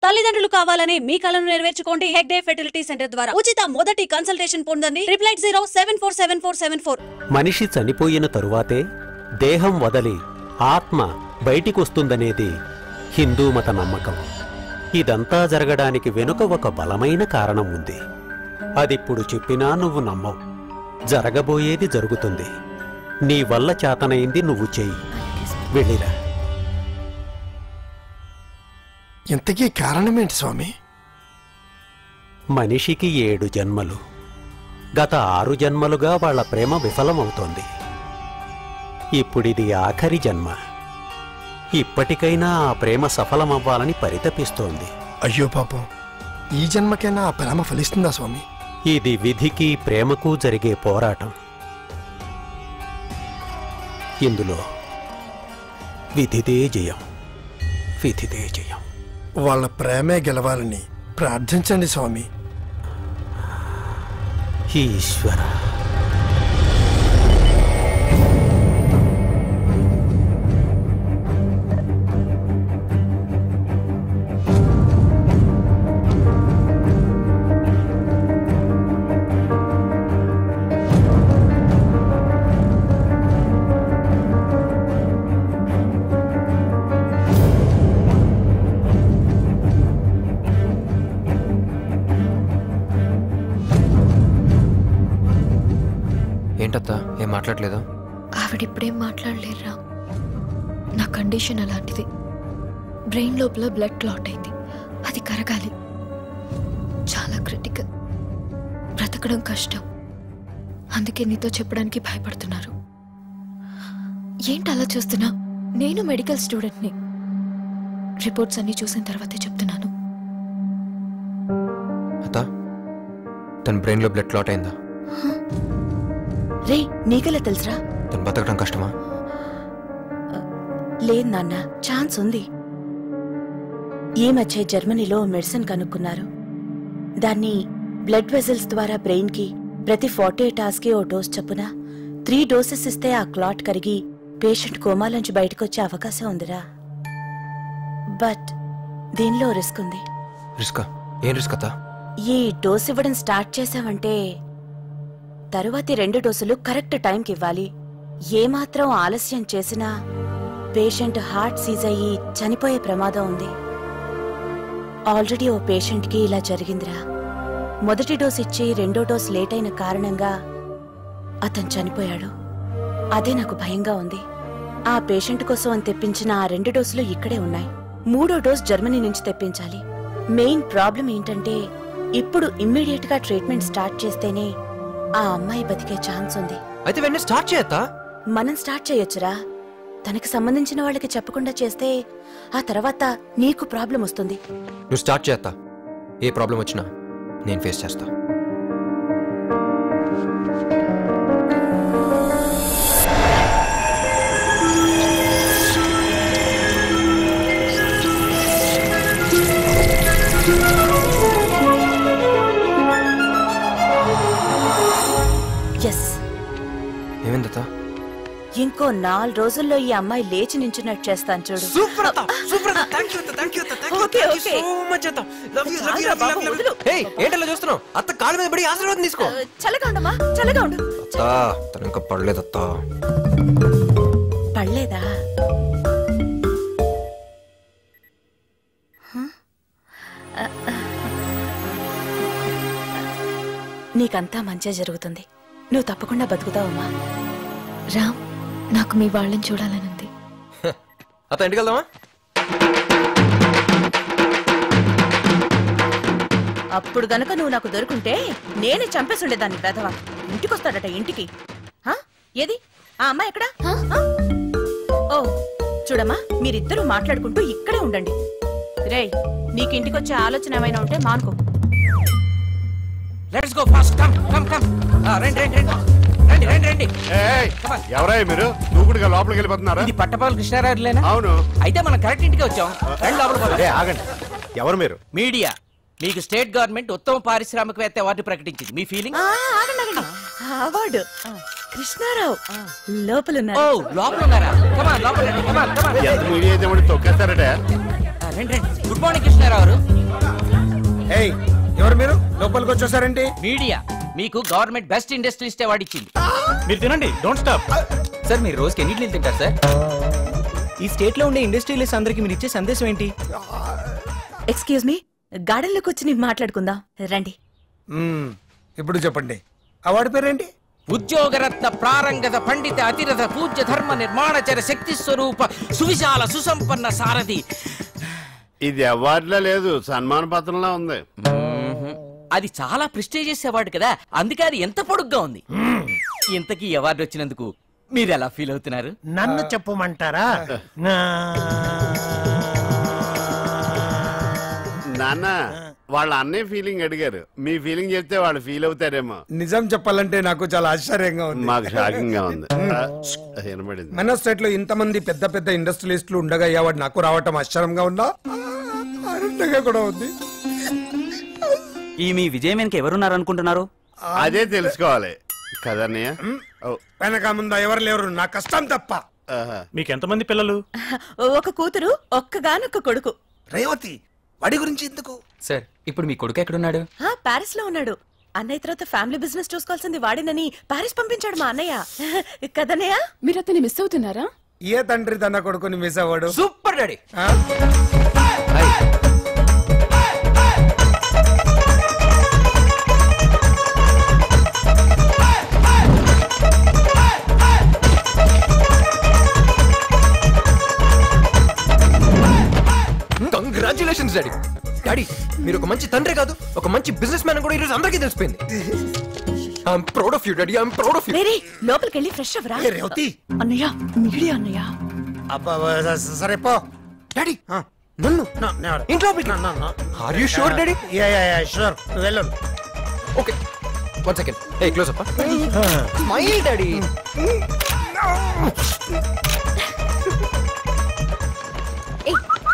తల్లిదండ్రులు కావాలని మీ కలను నెరవేర్చుకోండి హెగ్డే ఫెర్టిలిటీ సెంటర్ ద్వారా. ఉచిత మొదటి కన్సల్టేషన్ పొందండి 8807447474. మనిషి చనిపోయిన తరువాతే దేహం వదలి ఆత్మ బయటికొస్తుందనేది హిందూ మత నమ్మకం. ఇదంతా జరగడానికి వెనుక ఒక బలమైన కారణం ఉంది. అదిప్పుడు చెప్పినా నువ్వు నమ్మవు. జరగబోయేది జరుగుతుంది. నీ వల్ల చేతనైంది నువ్వు చెయ్యి. వెళ్ళిరా. ఇంతకీ కారణమేంటి స్వామి? మనిషికి 7 జన్మలు. గత 6 జన్మలుగా వాళ్ల ప్రేమ విఫలమవుతోంది. ఇప్పుడిది ఆఖరి జన్మ. ఇప్పటికైనా ఆ ప్రేమ సఫలమవ్వాలని పరితపిస్తోంది. అయ్యో పాపం, ఈ జన్మకైనా ఆ ప్రేమ ఫలిస్తుందా స్వామి? ఇది విధికి ప్రేమకు జరిగే పోరాటం. ఇందులో విధిదే జయం, విధిదే జయం. వాళ్ళ ప్రేమే గెలవాలని ప్రార్థించండి స్వామి. ఈశ్వర. ఏంటత్తా ఏం మాట్లాడలేదు? ఆవిడిప్పుడేం మాట్లాడలేరా. నా కండిషన్ అలాంటిది. బ్రెయిన్ లోపల బ్లడ్ క్లాట్ అయింది. అది కరగాలి. చాలా క్రిటికల్. బ్రతకడం కష్టం. అందుకే నీతో చెప్పడానికి భయపడుతున్నారు. ఏంటి అలా చూస్తున్నా? నేను మెడికల్ స్టూడెంట్ని. రిపోర్ట్స్ అన్ని చూసిన తర్వాతే చెప్తున్నాను. అత్తా, తన బ్రెయిన్లో బ్లడ్ క్లాట్ అయిందా? రే, నీకెలా తెలుసురా? తను బతకడం కష్టమా? లేదు నాన్న, ఛాన్స్ ఉంది. ఈ మధ్య జర్మనీలో మెడిసిన్ కనుక్కున్నారు. దాన్ని బ్లడ్ వెజల్స్ ద్వారా బ్రెయిన్ కి ప్రతి 48 hours కి ఓ డోస్ చొప్పున 3 doses ఇస్తే ఆ క్లాట్ కరిగి పేషెంట్ కోమాలోంచి బయటకొచ్చే అవకాశం ఉందిరా. బట్ దీనిలో రిస్క్ ఉంది. రిస్కా? ఏం రిస్క్ అత్తా? ఈ డోస్ ఇవ్వడం స్టార్ట్ చేసావంటే తరువాతి 2 డోసులు కరెక్ట్ టైంకి ఇవ్వాలి. ఏమాత్రం ఆలస్యం చేసినా పేషెంట్ హార్ట్ సీజ్ అయ్యి చనిపోయే ప్రమాదం ఉంది. ఆల్రెడీ ఓ పేషెంట్కి ఇలా జరిగిందిరా. మొదటి డోస్ ఇచ్చి 2వ డోస్ లేట్ అయిన కారణంగా అతను చనిపోయాడు. అదే నాకు భయంగా ఉంది. ఆ పేషెంట్ కోసం అని తెప్పించిన ఆ 2 డోసులు ఇక్కడే ఉన్నాయి. 3వ డోస్ జర్మనీ నుంచి తెప్పించాలి. మెయిన్ ప్రాబ్లం ఏంటంటే ఇప్పుడు ఇమ్మీడియట్ గా ట్రీట్మెంట్ స్టార్ట్ చేస్తేనే ఆ అమ్మాయి బతికే ఛాన్స్ ఉంది. అయితే వెంటనే స్టార్ట్ చేయొద్దా? మనం స్టార్ట్ చేయొచ్చురా. తనకి సంబంధించిన వాళ్ళకి చెప్పకుండా చేస్తే ఆ తర్వాత నీకు ప్రాబ్లం వస్తుంది. నువ్వు స్టార్ట్ చేయొద్దా? ఏ ప్రాబ్లం వచ్చినా నేను ఫేస్ చేస్తా. ఏమైందత్తా? ఇంకో 4 రోజుల్లో ఈ అమ్మాయి లేచి నించున్నట్టు చేస్తాను చూడు. సూపర్ అత్తా, సూపర్ అత్తా. థాంక్యూ అత్తా, థాంక్యూ అత్తా, థాంక్యూ సో మచ్ అత్తా. Love you, love you, love you. Hey, ఏంటలా చూస్తున్నావు? అత్త కాళ్ళ మీద పడి ఆశీర్వాదం తీసుకో. చల్లగా ఉండమ్మా, చల్లగా ఉండు. అత్తా, తను ఇంకా పడలేదత్తా. పడలేదా? నీకంతా మంచిగా జరుగుతుంది. నువ్వు తప్పకుండా బతుకుతావమ్మా. రామ్, నాకు మీ వాళ్ళని చూడాలనుంది. అత్త, ఇంటికి వెళ్దామా? అప్పుడు గనక నువ్వు నాకు దొరుకుంటే నేనే చంపేసుండేదాన్ని. వెధవా ఇంటికొస్తాడట. ఇంటికి ఏది ఆ అమ్మాయి ఎక్కడా? ఓ చూడమ్మా, మీరిద్దరూ మాట్లాడుకుంటూ ఇక్కడే ఉండండి. రేయ్, నీకు ఇంటికొచ్చే ఆలోచన ఏమైనా ఉంటే మానుకో. Let's go fast. Come come come. రండి రండి రండి రండి రండి రండి. ఎవరై మీరు? దూకుడుగా లోపలికి వెళ్ళిపోతున్నారా? ఇది పట్టపాల కృష్ణారావులేనా? అవును. అయితే మనం కరెక్ట్ ఇంటికి వచ్చాం. రండి లోపలికి. ఆగండి, ఎవరు మీరు? మీడియా. మీకు స్టేట్ గవర్నమెంట్ ఉత్తమ పారిశ్రామికవేత్త అవార్డు ప్రకటించింది. మీ ఫీలింగ్? అవార్డు కృష్ణారావు లోపలున్నారు. ఓ, లోపల ఉన్నారా? కమాన్ లోపల రండి. Come on come on. మీడియా తొక్కేస్తారట. రండి రండి. Good morning Krishnarao. ఎవరు మీరు లోపలికి వచ్చేసారండి? మీడియా మీకు గవర్నమెంట్ బెస్ట్ ఇండస్ట్రియలిస్ట్ అవార్డు ఇచ్చింది. మీరు తినండి, డోంట్ స్టాప్. సార్ మీరు రోజుకి ఎన్ని ఇడ్లీలు తింటారు సార్? ఈ స్టేట్ లో ఉండే ఇండస్ట్రియలిస్ట్ అందరికి మీరు ఇచ్చే సందేశం ఏంటి? ఎక్స్క్యూజ్ మీ, గార్డెన్ లోకి వచ్చి నేను మాట్లాడుకుందాం రండి. ఇప్పుడు చెప్పండి, అవార్డు పేరేంటి? ఉద్యోగరత్న ప్రారంగద పండిత అతిరథ పూజ్య ధర్మ నిర్మాణచర శక్తి స్వరూప సువిశాల సుసంపన్న సారథి. ఇది అవార్డులో లేదు, సన్మాన పత్రంలో ఉంది. అది చాలా ప్రెస్టీజియస్ అవార్డు కదా, అందుకే అది ఎంత పొడుగ్గా ఉంది. ఇంతకీ అవార్డు వచ్చినందుకు మీరు ఎలా ఫీల్ అవుతున్నారు? నన్ను చెప్పమంటారా? నాన్న వాళ్ళ అన్నయ్య ఫీలింగ్ అడిగారు, మీ ఫీలింగ్ చెప్తే వాళ్ళు ఫీల్ అవుతారేమో. నిజం చెప్పాలంటే నాకు చాలా ఆశ్చర్యంగా ఉంది. మాకు షాకింగ్ గా ఉంది. వినబడింది. మన స్టేట్ లో ఇంతమంది పెద్ద పెద్ద ఇండస్ట్రియలిస్టులు ఉండగా ఈ అవార్డు నాకు రావటం ఆశ్చర్యంగా ఉందా, ఆనందంగా కూడా ఉంది. ఈ మీ విజయం వెనక ఎవరున్నారు అనుకుంటున్నారు? అదే తెలుసుకోవాలి కదన్నయ్య. వెనక ముందా ఎవరు లేరు, నా కష్టం తప్ప. మీకెంతమంది పిల్లలు? ఒక కూతురు, ఒక్కగానొక్క కొడుకు. రేవతి, వాడి గురించి ఎందుకు? సార్ ఇప్పుడు మీ కొడుకు ఎక్కడున్నాడు? పారిస్ లో ఉన్నాడు. అన్నయ్య తర్వాత ఫ్యామిలీ బిజినెస్ చూసుకోవాల్సింది వాడినని పారిస్ పంపించాడు మా అన్నయ్య. కదన్నయ్య, మీరు అతన్ని మిస్ అవుతున్నారా? ఏ తండ్రి తన కొడుకుని మిస్ అవ్వడు? Super daddy. Congratulations daddy. Daddy మీరు ఒక మంచి తండ్రి కాదు, ఒక మంచి బిజినెస్ మ్యాన్ కూడా ఈరోజు అందరికీ తెలిసిపోయింది. I'm proud of you daddy, I'm proud of you. వేరే లోపలికి వెళ్ళి ఫ్రెష్ అవ్వరా. రేవతి, అన్నయ్య, మీడియా అన్నయ్య. సరే పో. డాడీ నన్ను ఇంట్లో are you sure daddy? Sure, వెళ్ళు. Okay, 1 second. A close up. Smile daddy.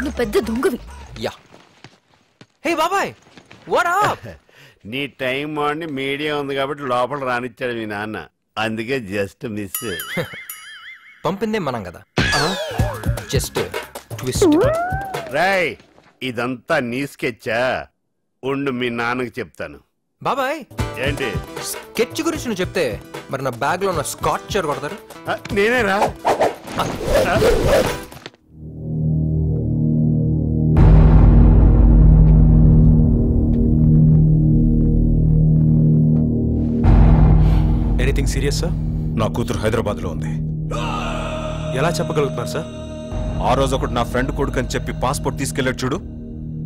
నువ్వు పెద్ద దొంగవి. యా. హే బాబాయ్, వాట్ అప్? నీ టైం బాగుండి మీడియా ఉంది కాబట్టి లోపల రానిచ్చాడు మీ నాన్న, అందుకే జస్ట్ మిస్. పంపిందే మనం కదా, జస్ట్ ట్విస్ట్. రాయ్, ఇదంతా నీ స్కెచ్చా? ఉండు మీ నాన్నకి చెప్తాను. బాబాయ్ ఏంటి స్కెచ్ గురించి నువ్వు చెప్తే మరి నా బ్యాగ్ లో ఉన్న స్కాచర్ కొడతారు. నేనేరా? Anything serious sir? నా కూతురు హైదరాబాద్ లో ఉంది. ఎలా చెప్పగలుగుతున్నారు సార్? ఆ రోజు ఒకటి నా ఫ్రెండ్ కొడుకు అని చెప్పి పాస్పోర్ట్ తీసుకెళ్ళాడు చూడు,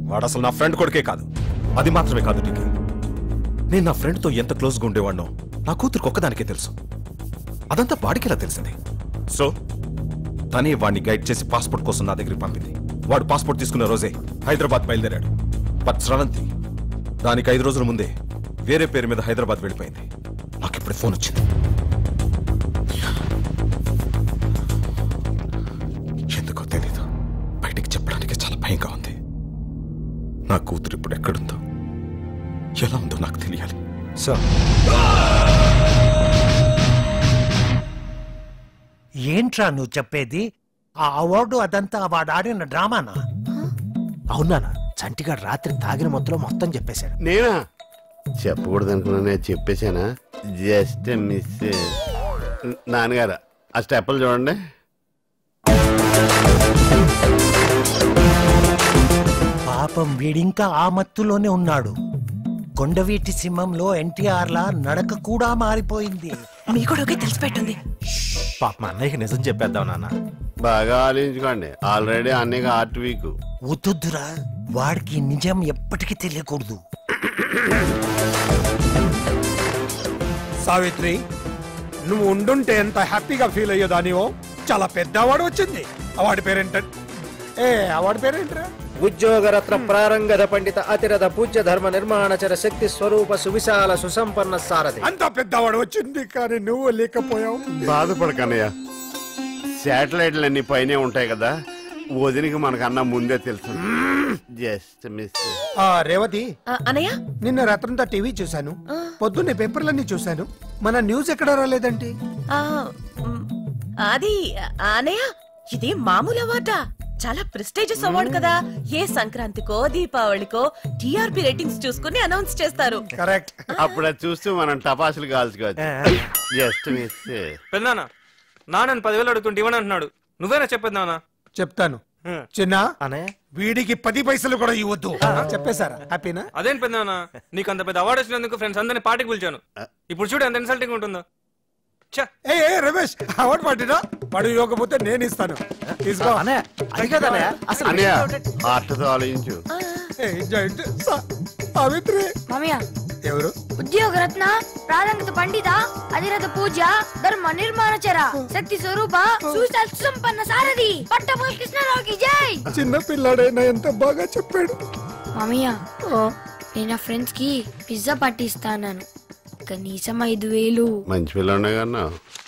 వాడు అసలు నా ఫ్రెండ్ కొడుకే కాదు. అది మాత్రమే కాదు నీకు, నేను నా ఫ్రెండ్ తో ఎంత క్లోజ్ గా ఉండేవాడినో నా కూతురుకు ఒక్కదానికే తెలుసు. అదంతా వాడికి ఎలా తెలిసింది? సో తనే వాడిని గైడ్ చేసి పాస్పోర్ట్ కోసం నా దగ్గరికి పంపింది. వాడు పాస్పోర్ట్ తీసుకున్న రోజే హైదరాబాద్ బయలుదేరాడు. బట్ స్రవంతి దానికి 5 రోజుల ముందే వేరే పేరు మీద హైదరాబాద్ వెళ్ళిపోయింది. నాకు ఇప్పుడు ఫోన్ వచ్చింది. ఎందుకో తెలీదు, బయటికి చెప్పడానికి చాలా భయంగా ఉంది. నా కూతురు ఇప్పుడు ఎక్కడుందో, ఎలా ఉందో నాకు తెలియాలి సార్. ఏంట్రా నువ్వు చెప్పేది? ఆ అవార్డు అదంతా వాడు ఆడిన డ్రామానా? అవునా? చంటిగా రాత్రి తాగిన మొత్తంలో మొత్తం చెప్పేశాడు. నేనా? చెప్పకూడదు అనుకున్నా, చెప్పేశానా? Just miss. నాన్నగారు ఆ స్టెప్పులు చూడండి. పాపం వీడింకా ఆ మత్తులోనే ఉన్నాడు. కొండవీటి సింహంలో ఎన్టీఆర్ లా నడక కూడా మారిపోయింది. మీ కొడుకే తెలిసిపెట్టుంది. పాప మా అన్నయ్యకి నిజం చెప్పేద్దాం నాన్న. బాగా ఆలోచించుకోండి, ఆల్రెడీ అన్నయ్యకి హార్ట్ వీక్. వద్దురా, వాడికి నిజం ఎప్పటికీ తెలియకూడదు. సావిత్రి, నువ్వు ఉండుంటే ఎంత హ్యాపీగా ఫీల్ అయ్యేదానివో. చాలా పెద్ద అవార్డు వచ్చింది. అవార్డు పేరేంట? అవార్డు పేరేంటరా? ఉద్యోగరత్న ప్రారంగద పండిత అతిరథ పూజ్య ధర్మ నిర్మాణచర శక్తి స్వరూప సువిశాల సుసంపన్న సారథి. అంత పెద్ద అవార్డు వచ్చింది, కానీ నువ్వు లేకపోయావు. బాధపడకన్నయ్య, శాటిలైట్లన్నీ పైనే ఉంటాయి కదా, వదినికి మనకన్నా ముందే తెలుసు. Just miss. రేవతి, అన్నయ్య నిన్న రాత్రంతా టీవీ చూశాను, పొద్దున్నే పేపర్లన్నీ చూశాను. మన న్యూస్ ఎక్కడ రాలేదండి? అది అన్నయ్య, ఇది మామూలు అవార్డా? చాలా ప్రెస్టీజియస్ అవార్డు కదా. ఏ సంక్రాంతికో దీపావళికో టీఆర్పీ రేటింగ్స్ చూసుకుని అనౌన్స్ చేస్తారు. కరెక్ట్. అప్పుడు అది చూస్తూ మనం టపాసులు కాల్చుకోవచ్చు. Just miss. పెద్దనాన్న నాన్న 10,000 అడుగుతుంటే ఇవ్వని అంటున్నాడు. నువ్వేనా చెప్పేది నాన్న? చెప్తాను చిన్న. వీడికి 10 పైసలు కూడా ఇవ్వద్దు. చెప్పేశారా? హ్యాపీనా? అదేం పెద్దనాన్న, నీకు అంత పెద్ద అవార్డు వచ్చినందుకు ఫ్రెండ్స్ అందరినీ పార్టీకి పిలిచాను. ఇప్పుడు చూడు ఎంత ఇన్సల్టింగ్ ఉంటుందో. రమేష్ అవార్డు పట్టినా వాడు ఇవ్వకపోతే నేను ఇస్తాను. తీసుకో. ఆలోచించు. ఎవరు? ఉద్యోగ రత్న, ప్రారంగత పండిత, అధిరథ పూజ, ధర్మ నిర్మాణచర, శక్తి స్వరూప, సుశాల్ సుసంపన్న సారథి పట్టమల్ కృష్ణరావుకి జై. చిన్న పిల్లాడైనా ఎంత బాగా చెప్పాడు. మామయ్య, నేను నా ఫ్రెండ్స్ కి పిజ్జా పార్టీ ఇస్తాను. కనీసం 5,000. మంచి పిల్లనే కన్నా.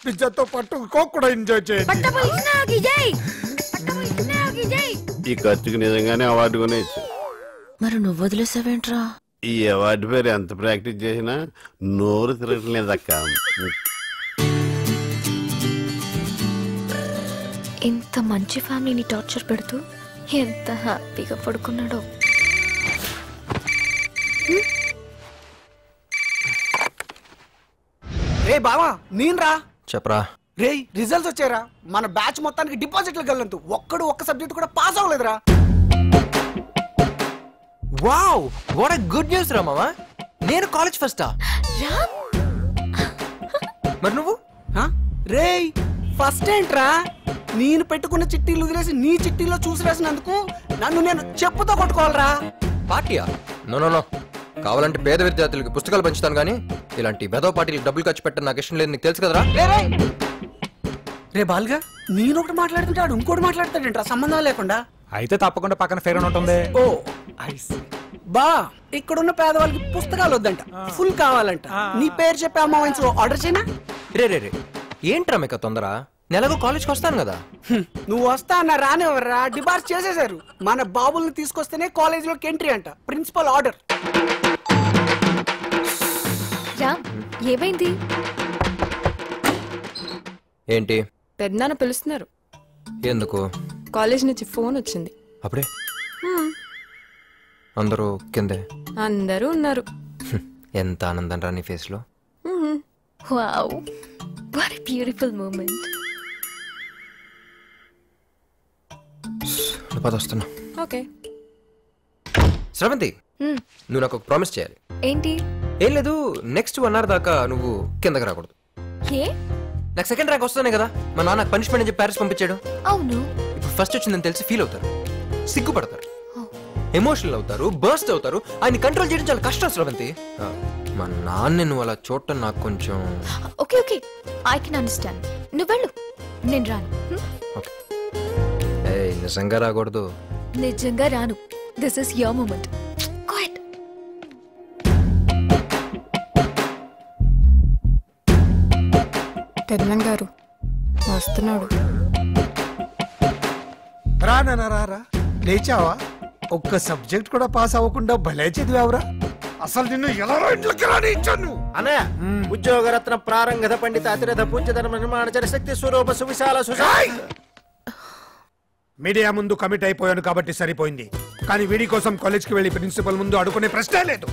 పిజ్జాతో పాటు కోక్ కూడా ఎంజాయ్ చేయండి. పట్టమల్ కృష్ణరావుకి జై. పట్టమల్ కృష్ణరావుకి జై. ఈ ఖర్చుకి నిజంగానే అవార్డు కొనేచ్చు. మరి నువ్వు వదిలేసావేంట్రా? ఈ అవార్డు పేరు ఎంత ప్రాక్టీస్ చేసినా నోరు తిరగట్లేదక్క. ఇంత మంచి ఫ్యామిలీని టార్చర్ పెడుతూ ఎంత హ్యాపీగా పడుకున్నాడో. రే బావా, నేనురా. చెప్పరా. రే రిజల్ట్స్ వచ్చారా? మన బ్యాచ్ మొత్తానికి డిపాజిట్లు గల్లంతు. ఒక్క సబ్జెక్ట్ కూడా పాస్ అవ్వలేదురా. Wow, what a good news రా మామా. నేను కాలేజ్ ఫస్టా? మరి నువ్వు? రే ఫస్ట్ ఏంట్రా? నేను పెట్టుకున్న చిట్టీలు వదిలేసి నీ చిట్టీలో చూసి రాసినందుకు నన్ను నేను చెప్పుతో కొట్టుకోవాలరా. పార్టీయా? నో, కావాలంటే పేద విద్యార్థులకి పుస్తకాలు పంచుతాను కానీ ఇలాంటి బెదో పార్టీలకు డబ్బులు ఖర్చు పెట్టడం నాకు ఇష్టం లేదు. నీకు తెలుసు కదరా. రే బాల్గా, నేను ఒకటి మాట్లాడుతుంటాడు ఇంకోటి మాట్లాడతాడంట సంబంధం లేకుండా. అయితే తప్పకుండా పక్కన ఫేర్ ఉంటుంది. ఓ బా, ఇక్కడున్న పేదవాళ్ళకి పుస్తకాలు వద్దంట, ఫుల్ కావాలంట. నీ పేరు చెప్పి అమ్మ వైన్స్ ఆర్డర్ చేయనా? రే ఏంట్రా మీకు తొందర? నెలకు కాలేజ్కి వస్తాను కదా. నువ్వు వస్తా అన్న రానివ్వరా, డిబార్స్ చేసేశారు. మన బాబుల్ని తీసుకొస్తేనే కాలేజీలోకి ఎంట్రీ అంట, ప్రిన్సిపల్ ఆర్డర్. రామ్, ఏమైంది? ఏంటి? పెద్దనాన్న పిలుస్తున్నారు. ఎందుకు? కాలేజ్ నుంచి ఫోన్ వచ్చింది. అప్పుడే? అందరూ కిందే? అందరూ ఉన్నారు. ఎంత ఆనందం రా నీ ఫేస్ లో. Wow, what a beautiful moment. వస్తున్నా. ఓకే. శ్రవంతి, నువ్వు నాకు ఒక ప్రామిస్ చేయాలి. ఏంటి? ఏం లేదు, నెక్స్ట్ 1 hour దాకా నువ్వు కిందకి రాకూడదు. ఏ? నాకు సెకండ్ ర్యాంక్ వస్తానే కదా మా నాన్న పనిష్మెంట్ అని చెప్పి ప్యారిస్ పంపించాడు. అవును. ఇప్పుడు ఫస్ట్ వచ్చిందని తెలిసి ఫీల్ అవుతారు, సిగ్గుపడతారు, ఎమోషనల్ అవుతారు, బర్స్ట్ అవుతారు. ఆయన కంట్రోల్ చేయడం చాలా కష్టం శ్రవంతి. మా నాన్న నువ్వు అలా చూడటం నాకు కొంచెం. Okay, I can understand. నువ్వు వెళ్ళు, నేను రాను. నిజంగా రాకూడదు. నిజంగా రాను. This is your moment. Quiet. పెద్దనాన్న గారు వస్తున్నాడు. రా లేచావా? ఒక్క సబ్జెక్ట్ కూడా పాస్ అవ్వకుండా భలే చదివావురా. అసలు నిన్ను ఎలా ఇంట్లోకి రానిచ్చాను? అన్నయ్య, ఉద్యోగరత్న, ప్రారంగత పండిత, అతిరథ పూజ్య ధర్మ నిర్మాణచర, శక్తి స్వరూప సువిశాల మీడియా ముందు కమిట్ అయిపోయాను కాబట్టి సరిపోయింది. కానీ వీడి కోసం కాలేజ్కి వెళ్లి ప్రిన్సిపల్ ముందు అడుగునే ప్రశ్నే లేదు.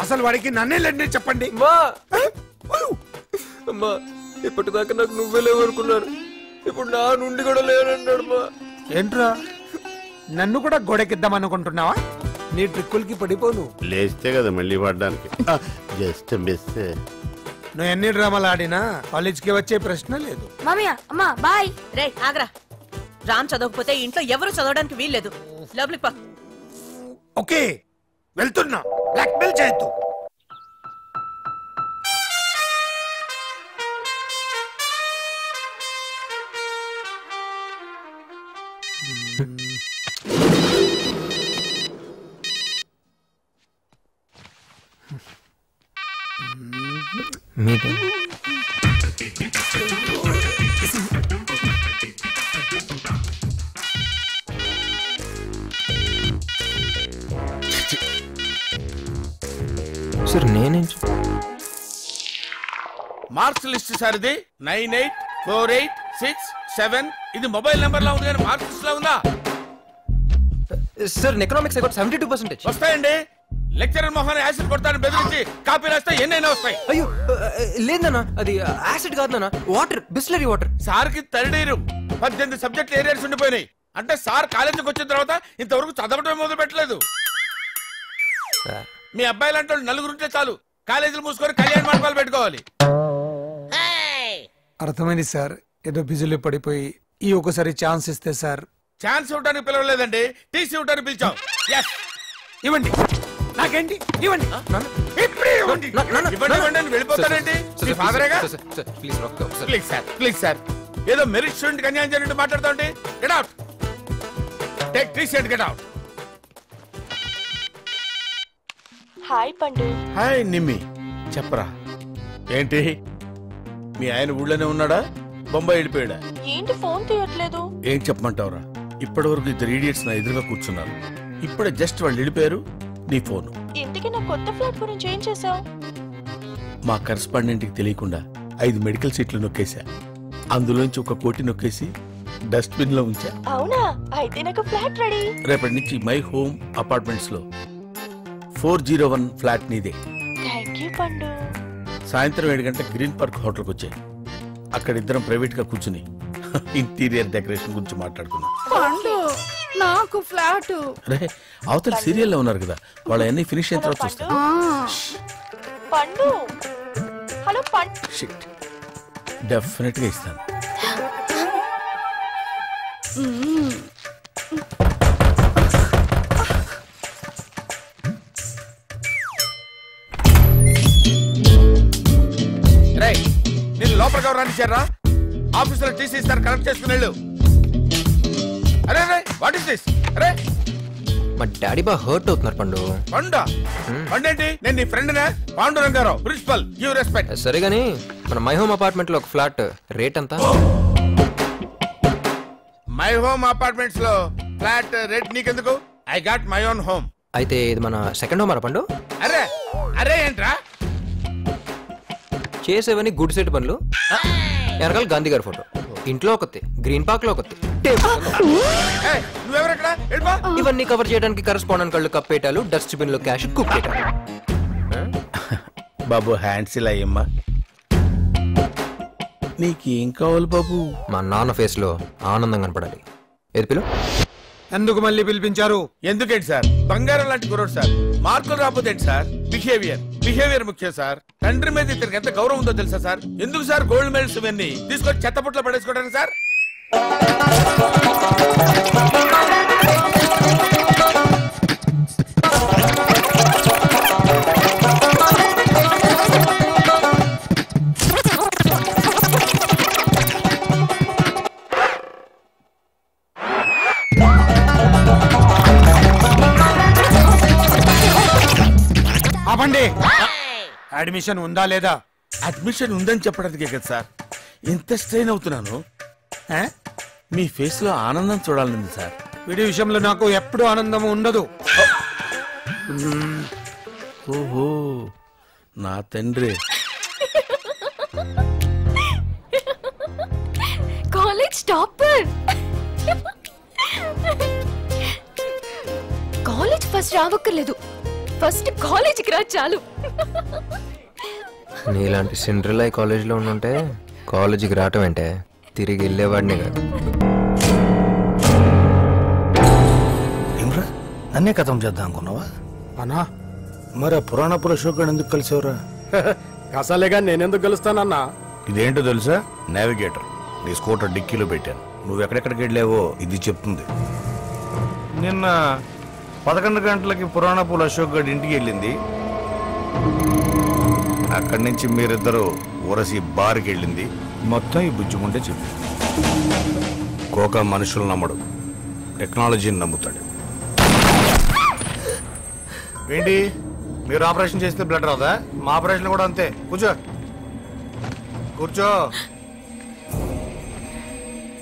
అసలు వాడికి నన్నే లేండి చెప్పండి. ఇప్పటిదాకా నాకు నువ్వే లేవనుకున్నాను, ఇప్పుడు నా నుండి కూడా లేనన్నాడు. ఏంట్రా, నన్ను కూడా గోడెకిద్దాం అనుకుంటున్నావా? నీ ట్రిక్కులకి పడిపోను. లేస్తే కదా మళ్ళీ పడ్డానికి. Just miss. నువ్వు ఎన్ని డ్రామాలు ఆడినా కాలేజ్కి వచ్చే ప్రశ్న లేదు. మామయ్య, అమ్మా బాయ్. రే ఆగ్రా, రామ్ చదవకపోతే ఇంట్లో ఎవరు చదవడానికి వీల్లేదు. లోపలికి పో. ఓకే, వెళ్తున్నా. బ్లాక్మెయిల్ చేయొద్దు. సార్ నేనేం మార్క్స్ లిస్ట్ సార్ ఇది 984867. ఇది మొబైల్ నెంబర్ లా ఉంది కానీ మార్క్స్ లిస్ట్ లా ఉందా? Sir economics 72%. వస్తాయండి. లెక్చరర్ మొహాన్ని యాసిడ్ కొడతాను బెదిరించి కాపీ రాస్తే ఎన్నైనా వస్తాయి. అయ్యో లేదన్నా, అది యాసిడ్ కాదు నాన్న, వాటర్, బిస్లరీ వాటర్. సార్కి తరడీరు 18 సబ్జెక్టులు ఏరియాస్ ఉండిపోయినాయి. అంటే సార్ కాలేజీకి వచ్చిన తర్వాత ఇంతవరకు చదవటం మొదలు పెట్టలేదు. మీ అబ్బాయి లాంటి వాళ్ళు నలుగురుంటే చాలు, కాలేజీలు మూసుకొని కళ్యాణ మండపాలు పెట్టుకోవాలి. అర్థమైంది సార్, ఏదో బిజీలో పడిపోయి ఈ ఒకసారి ఛాన్స్ ఇస్తే సార్. ఛాన్స్ ఇవ్వడానికి పిలవలేదండి, టీసీ ఇవ్వడానికి పిలిచాం. ఇవ్వండి, నాకేంటి ఇవ్వండి. వెళ్ళిపోతానండి. ప్లీజ్ సార్, ఏదో మెరిట్ స్టూడెంట్ అన్యాయం జరిగినట్టు మాట్లాడుతాండి. Get out, take TC and get out. Hi Pandu. Hi Nimmi, చెప్పరా ఏంటి? మీ ఆయన ఊళ్ళోనే ఉన్నాడా, బొంబాయి వెళ్ళిపోయాడా? ఏంటి ఫోన్ తీయట్లేదు? ఏం చెప్పమంటావురా, ఇప్పటి వరకు 2 idiots నా ఎదురుగా కూర్చున్నారు. ఇప్పుడే జస్ట్ వాళ్ళు వెళ్ళిపోయారు, నీ ఫోన్. ఇంతకీ నా కొత్త ఫ్లాట్ గురించి ఏం చేసావు? మా కరెస్పాండెంట్ కి తెలియకుండా 5 మెడికల్ సీట్లు నొక్కేశా. అందులోంచి 1 కోటి నొక్కేసి డస్ట్ బిన్ లో ఉంచా. అవునా? అయితే నాకు ఫ్లాట్ రెడీ. రేపటి నుంచి మై హోమ్ అపార్ట్మెంట్స్ లో 401 ఫ్లాట్ నీదే. థ్యాంక్ యూ పండు. సాయంత్రం 7 గంటలకు గ్రీన్ పార్క్ హోటల్కి వచ్చాయి. అక్కడ ఇద్దరం ప్రైవేట్ గా కూర్చుని ఇంటీరియర్ డెకరేషన్ గురించి మాట్లాడుకున్నాం. పండు, నాకు ఫ్లాట్. రే, అవతల సీరియల్ లో ఉన్నారు కదా, వాళ్ళ అన్ని ఫినిష్ అయిన తర్వాత చూస్తాను. పండు, హలో పండు. షిట్, డెఫినెట్ గా ఇస్తాను. నేను లోపలికి ఎవరు రానిచ్చారా? ఆఫీసులో టీసీ ఇస్తారు, కలెక్ట్ చేసుకుని వెళ్ళు. అరే వాట్ ఇస్ దిస్? అరే మా డాడీ బాగా హర్ట్ అవుతున్నారు పండు. పండేంటి? నేను నీ ఫ్రెండ్ నే, పాండురంగారావు, ప్రిన్సిపల్. Give respect. సరే గానీ మన మై హోమ్ అపార్ట్మెంట్ లో ఒక ఫ్లాట్ రేట్ ఎంత? మై హోమ్ అపార్ట్మెంట్స్ లో ఫ్లాట్ రేట్ నీకెందుకు? I got my own home. అయితే ఇది మన సెకండ్ హోమ్ పండు. అరే అరే ఏంట్రా చేసేవని గుడ్ సెట్ పనులు. వెనకాల గాంధీ గారి ఫోటో, ఇంట్లో ఒకటి, గ్రీన్ పార్క్ లో ఒకటి, ఇవన్నీ కవర్ చేయడానికి కరెస్పాండెంట్ కళ్ళు కప్పేటాలు, డస్ట్ బిన్ లో క్యాష్ కుప్పేటాలు. బాబు హ్యాండ్స్ ఇలా అయ్యమ్మా. నీకేం కావాలి బాబు? మా నాన్న ఫేస్ లో ఆనందం కనపడాలి. ఏది పిలు? ఎందుకు మళ్ళీ పిలిపించారు? ఎందుకేంటి సార్, బంగారం లాంటి కుర్రోడు సార్. మార్కులు రాకపోతే ఏంటి సార్? బిహేవియర్ ముఖ్యం సార్. తండ్రి మీద ఇతనికి ఎంత గౌరవం ఉందో తెలుసా సార్? ఎందుకు సార్ గోల్డ్ మెడల్స్ ఇవన్నీ తీసుకొచ్చి చెత్తపుట్లో పడేసుకోవడానికి సార్? ఆపండి. అడ్మిషన్ ఉందా లేదా? అడ్మిషన్ ఉందని చెప్పడానికే కదా సార్ ఎంత స్ట్రెయిన్ అవుతున్నాను. మీ ఫేస్ లో ఆనందం చూడాలని సార్. వీడి విషయంలో నాకు ఎప్పుడు ఆనందం ఉండదు. ఓహో, నా తండ్రి. College topper. కాలేజ్ ఫస్ట్ రావక్కర్లేదు, ఫస్ట్ కాలేజీకి రా చాలు. నీలాంటి సిండ్రిల్లా కాలేజీలో ఉండుంటే కాలేజీకి రావటం అంటే తిరిగి వెళ్ళేవాడిని కాదు. ఏమ్రా, నన్నే కథం చేద్దాం అనుకున్నావా? అన్నా మరి ఆ పురాణ పురుషోకుడు ఎందుకు కలిసేవరా? అసలేగా నేనెందుకు గెలుస్తానన్నా? ఇదేంటో తెలుసా? నావిగేటర్. నీ స్కూటర్ డిక్కీలో పెట్టాను. నువ్వు ఎక్కడెక్కడికి వెళ్ళావో ఇది చెప్తుంది. నిన్న 11 గంటలకి పురాణపుల అశోక్ గడ్ ఇంటికి వెళ్ళింది. అక్కడి నుంచి మీరిద్దరూ ఉరసి బార్కి వెళ్ళింది. మొత్తం ఈ బుజ్జుకుంటే చెప్పి. కోక మనుషులు నమ్మడు, టెక్నాలజీని నమ్ముతాడు. ఏంటి, మీరు ఆపరేషన్ చేస్తే బ్లడ్ రాదా? మా ఆపరేషన్ కూడా అంతే. కూర్చో.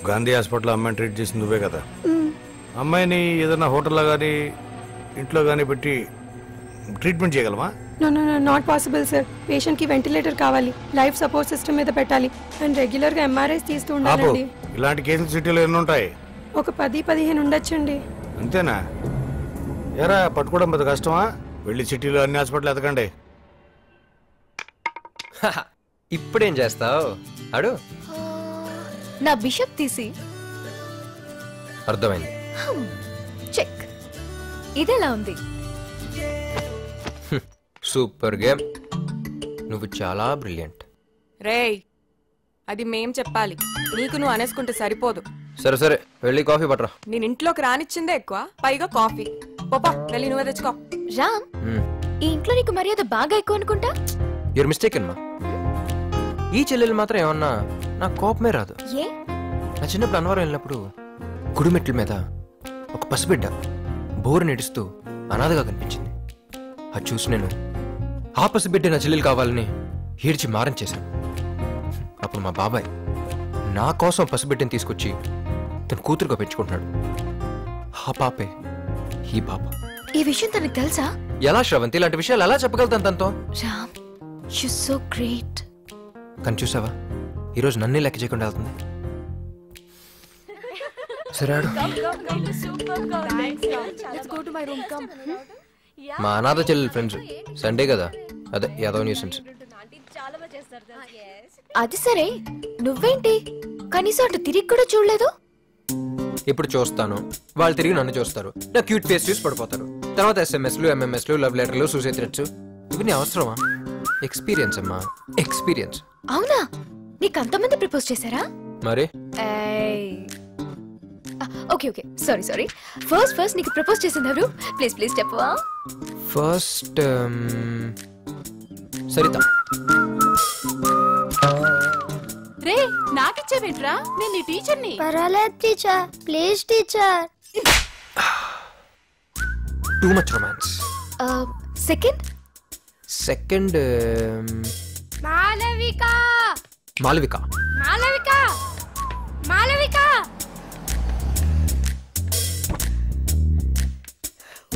గాంధీ హాస్పిటల్ అమ్మాయిని ట్రీట్ చేసింది నువ్వే కదా? అమ్మాయిని ఏదైనా హోటల్లో కానీ ఇంట్లో కానీ పెట్టి ట్రీట్మెంట్ చేయగలమా? No not possible sir. Patient కి వెంటిలేటర్ కావాలి, లైఫ్ సపోర్ట్ సిస్టమ్ మీద పెట్టాలి, అండ్ రెగ్యులర్ గా ఎంఆర్ఐస్ తీస్తూ ఉండాలండి. ఇలాంటి కేసులు సిటీలో ఎన్ని ఉంటాయి? ఒక 10-15 ఉండొచ్చండి. అంతేనా? ఎరా పట్టుకోవడం పెద్ద కష్టమా? వెళ్ళి సిటీలో అన్ని హాస్పిటల్ ఎతకండి. ఇప్పుడేం చేస్తావు? అడు నా బిషప్ తీసి అర్థమైంది. చెక్. ఇదెలా ఉంది? Super game. నువ్వు చాలా బ్రిలియంట్. రేయ్, అది మేం చెప్పాలి, నీకు నువ్వు అనేసుకుంటే సరిపోదు. సరే సరే, వెళ్ళి కాఫీ పట్టరా. నేను ఇంట్లోకి రానిచ్చిందే ఎక్కువ, పైగా కాఫీ. పోపా, వెళ్ళి నువ్వే తెచ్చుకో. రామ్, ఈ ఇంట్లో నీకు మర్యాద బాగా ఎక్కువ అనుకుంటా. యూర్ మిస్టేక్ అమ్మా. ఈ చెల్లెలు మాత్రం ఏమన్నా నాకు కోపమే రాదు. ఏ? నా చిన్నప్పుడు అన్నవరం వెళ్ళినప్పుడు గుడిమెట్ల మీద ఒక పసిబిడ్డ బోరు నెడుస్తూ అనాథగా కనిపించింది. అది చూసి నేను ఆ పసిబిడ్డ నా చెల్లెలు కావాలని ఏడ్చి మారం చేశాను. అప్పుడు మా బాబాయ్ నా కోసం పసిబిడ్డని తీసుకొచ్చి తన కూతురుగా పెంచుకుంటున్నాడు. ఆ పాపే ఈ పాప. ఈ విషయం తనకు తెలుసా? ఎలా శ్రవంతి, ఇలాంటి విషయాలు ఎలా చెప్పగలుగుతాను తనతో? Ram, you so great. కానీ చూసావా, ఈరోజు నన్నే లెక్క చేయకుండా వెళ్తుంది. సరే ఆడు. మా అనాథ చెల్లెలు ఫ్రెండ్స్ సండే కదా, అదే యాదవ్ న్యూసెన్స్. అది సరే, నువ్వేంటి కనీసం అటు తిరిగి కూడా చూడలేదు? ఇప్పుడు చూస్తాను, వాళ్ళు తిరిగి నన్ను చూస్తారు. నా క్యూట్ ఫేస్ చూసి పడిపోతారు. తర్వాత SMS లు, MMS లు, లవ్ లెటర్లు, సూసైడ్ థ్రెట్స్. ఇవన్నీ అవసరమా? ఎక్స్పీరియన్స్ అమ్మా, ఎక్స్పీరియన్స్. అవునా? నీకు అంతమంది ప్రపోజ్ చేశారా? మరి ఓకే ఓకే, సారీ. ఫస్ట్ నీకు ప్రపోజ్ చేసింది ఎవరు? ప్లీజ్ చెప్పవా? ఫస్ట్ సరిత. రే, నాకిచ్చావేంట్రా? నేను నీ టీచర్ని. పర్వాలేదు teacher, please teacher. Too much romance. Second Malavika. Malavika.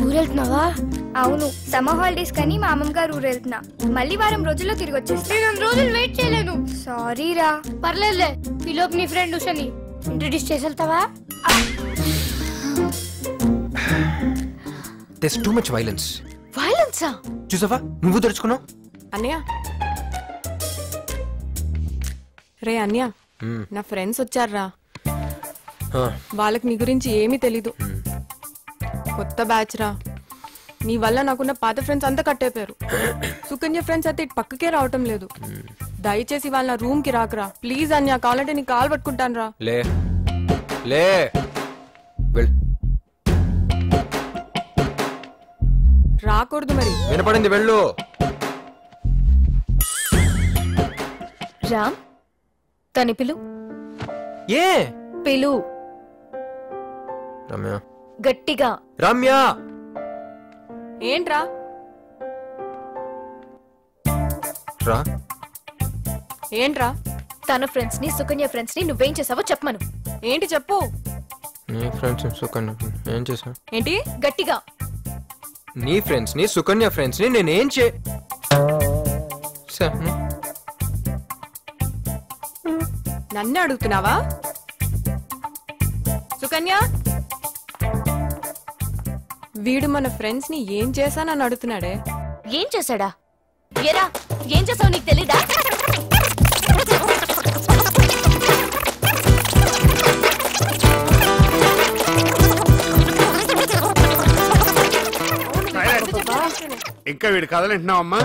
ఊరెళ్తున్నావా? అవును, సమ్మర్ హాలిడేస్ కానీ మా అమ్మమ్మ గారు ఊరెళ్తున్నా. మళ్ళీ వారం రోజుల్లో తిరిగి వచ్చేస్తా. 2 రోజులు వెయిట్ చేయలేను. సారీ రా. పర్లేదులే, ఈలోపు నీ ఫ్రెండ్ ఉషని ఇంట్రడ్యూస్ చేసి వెళ్తావా? There's too much violence. వైలెన్సా? చూసావా, నువ్వు తెరుచుకున్నావు. అన్నయ్య, రే అన్నయ్య, నా ఫ్రెండ్స్ వచ్చారా. వాళ్ళకి నీ గురించి ఏమీ తెలీదు. కొత్త బ్యాచ్ రా. నీ వల్ల నాకున్న పాత ఫ్రెండ్స్ అంతా కట్టేపారు. సుకన్య ఫ్రెండ్స్ అయితే ఇటు పక్కకే రావటం లేదు. దయచేసి వాళ్ళ నా రూమ్ కి రాకరా ప్లీజ్. అన్య కావాలంటే నీ కాల్ పట్టుకుంటాను రా. లే రాకూడదు మరి. వినపడింది, వెళ్ళు. రామ్, తని పిలు. ఏ పిలు రమ్య. గట్టిగా. రమ్య. ఏంట్రా? రా. ఏంట్రా? తన ఫ్రెండ్స్ ని, సుకన్య ఫ్రెండ్స్ ని నువ్వేం చేసావో చెప్పమను. ఏంటి చెప్పు. నీ ఫ్రెండ్స్ సుకన్య ఏం చేసా? ఏంటి? గట్టిగా. నీ ఫ్రెండ్స్ ని, సుకన్య ఫ్రెండ్స్ ని నేనేం చే నన్ను అడుగుతున్నావా? సుకన్య, వీడు మన ఫ్రెండ్స్ ని ఏం చేశానని అడుగుతున్నాడే. ఏం చేశాడా? ఏరా, ఏం చేసావు నీకు తెలీదా? ఇంకా వీడి కథలు వింటున్నావమ్మా?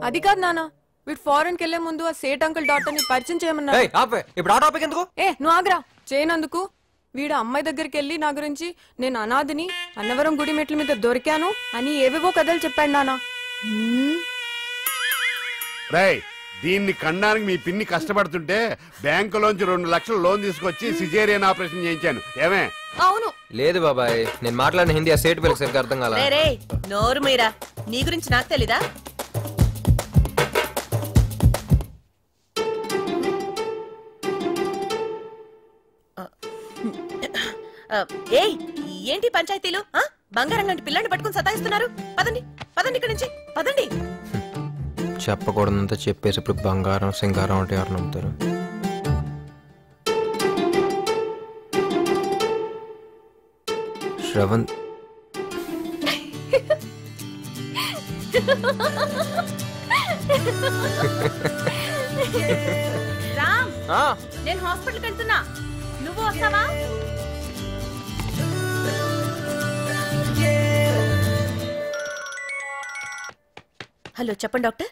అది కాదు నాన్న, వీడు ఫారెన్ కి వెళ్లే ముందు ఆ సేట్ అంకుల్ డాక్టర్ ని పరిచయం చేయమన్నారు. నువ్వు ఆగ్రా చేయనందుకు. వీడు అమ్మాయి దగ్గరికి వెళ్ళి నా గురించి నేను అనాథిని, అన్నవరం గుడి మెట్ల మీద దొరికాను అని ఏవేవో కథలు చెప్పాడు నాన్న. రేయ్, దీన్ని కనడానికి మీ పిన్ని కష్టపడుతుంటే బ్యాంకులోంచి 2 లక్షలు లోన్ తీసుకొచ్చి సిజేరియన్ ఆపరేషన్ చేయించాను. ఏమే? అవును. లేదు బాబాయ్, నేను మాట్లాడిన హిందీ ఆ సేట్ పిల్లకి సరిగ్గా అర్థం కాల. నోరు మీరా, నీ గురించి నాకు తెలీదా? ఏయ్, ఏంటి పంచాయతీలు? బంగారం లాంటి పిల్లని పట్టుకుని సతాయిస్తున్నారు. పదండి పదండి, ఇక్కడి నుంచి పదండి. చెప్పకూడదంతా చెప్పేసి ఇప్పుడు బంగారం సింగారం అంటే ఎవరు నమ్ముతారు? శ్రవణ్ రామ్ నేను హాస్పిటల్కి వెళ్తున్నా, నువ్వు వస్తావా? హలో చెప్పండి డాక్టర్.